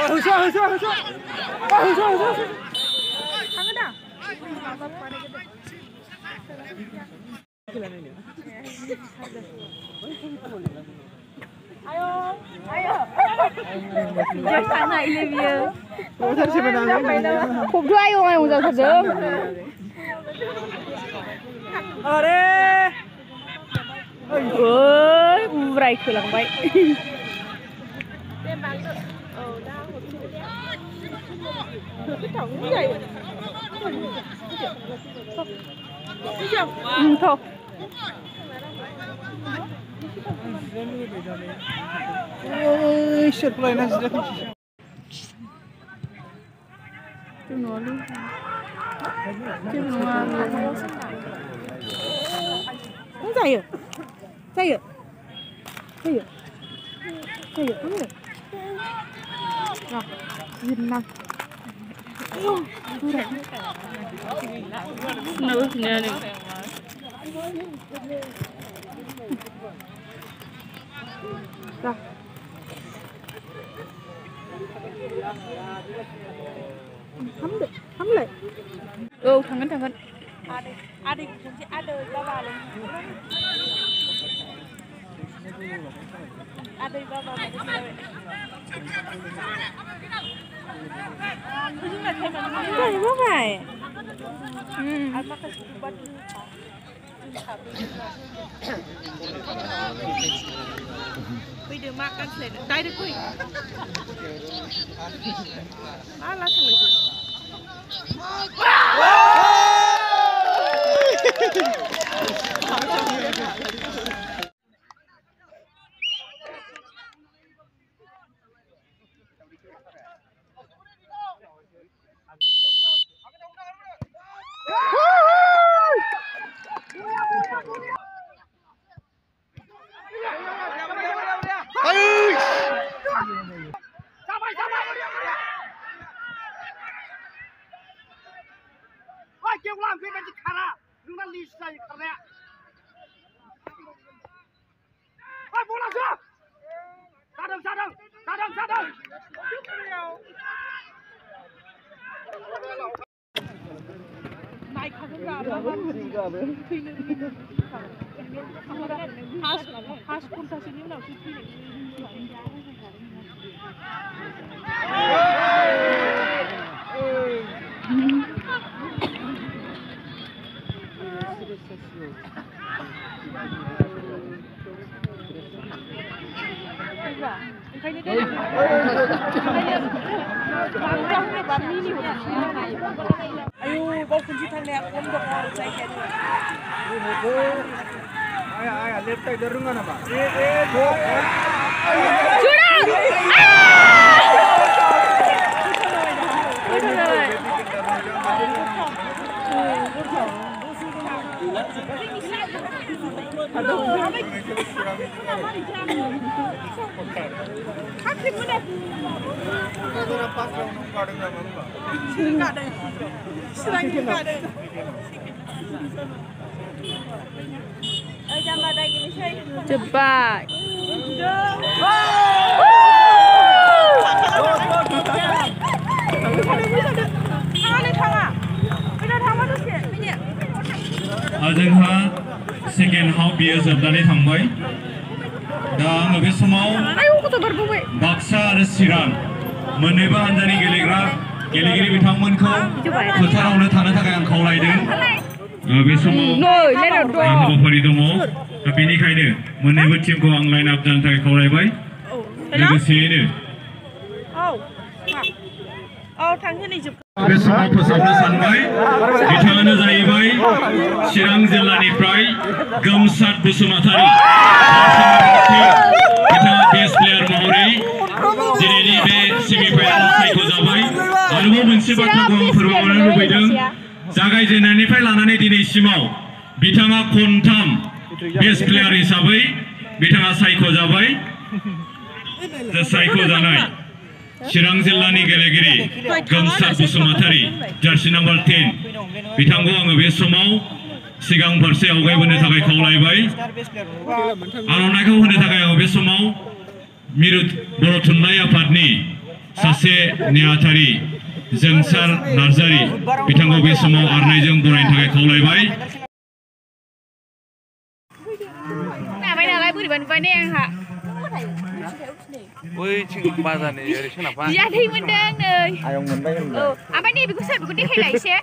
Phục cho ai không giờ thật dữ. Ơi, urai kelang baik. Thôi. Ôi, shit, play này rất Chứ nó luôn. Chứ nó không dậy à? Dậy à? Dậy à? Dậy à? Không được. Rồi, nhìn nào. Nữa, nè nè. Rồi. Thấm lại. Thằng Ngân. Adik kunci ada baba lên. Ada baba lên. Cái gì vậy? Ăn mắc cái bát. Bây giờ mắc ăn sệt, tay được quỳ. Má lá thằng này. Kêu làm cái gì khara, đừng có lì xì khara. Ôi bố làm sao? Ra đường. Này không ra đâu. Has pun kasih ni lah sih. Ayo, bawa kunci tanya untuk saya kira. Ayah, left side derungan apa? Curang! Cepat. जोंहा second half बियो जोबनानै थांबाय दा आङो बे समाव बाक्सा आरो चिरां मोननैबो हानजानि गेलेगिरि बिथांमोनखौ फोथारावनो थानो थाखाय आं खावलायदों बे समाव हाबाफारि दङ दा बेनिखायनो मोननैबो टिमखौ आं लाइन आप जानो थाखाय खावलायबाय लोगोसेयैनो बे समाव फोसावनो सानबाय बिथाङानो जाहैबाय चिरां जिल्लानिफ्राय गोमसात बसुमतारी बिथाङा बेस्ट प्लेयार महरै दिनैनि बे सेमिफाइनालाव सायख'जाबाय आरोबाव मोनसे बाथ्राखौ आं फोरमायनो लुबैदों जागायजेननायनिफ्राय लानानै दिनैसिमाव बिथाङा खनथाम बेस्ट प्लेयार हिसाबै बिथाङा सायख'जाबाय सायख'जानाय चिरां जिल्लानि गेलेगिरि गोमसात बसुमतारी जार्सि नाम्बार 10 बिथांखौ आङो बे समाव सिगां फारसे आवगायबोनो थाखाय खावलायबाय आर'नाइखौ होनो थाखाय आङो बे समाव मिरु बर' थुनलाइ आफादनि सासे नेहाथारि जोंसार नार्जारि बिथांखौ बे समाव आर'नाइजों बरायनो थाखाय खावलायबाय। नाबाय नालाय बोरैबा नुबाय ने आंहा बैथिं बाजारनि ओरै सोनाबहा बिया दै मोनदों नै आयं मोनबाय होनबा औ ओमफ्राय नै बेखौ सोर बेखौ देखायलाय एसे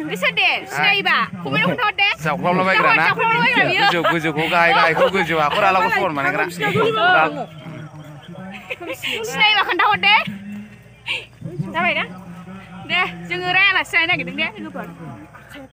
गोसोर दे सिनायोबा कमेन्टआव खोन्थाहर दे जावख्लाबलाबायग्रा ना जावख्लाबलाबायग्रा बियो गोजौ गोजौखौ गाहायखौ गोजौ हाखर आलाखौ समान बानायग्रा सिनायोबा खोन्थाहर दे जाबाय ना दे जोङो रायालासे जानो नागिरदों दे लोगोफोर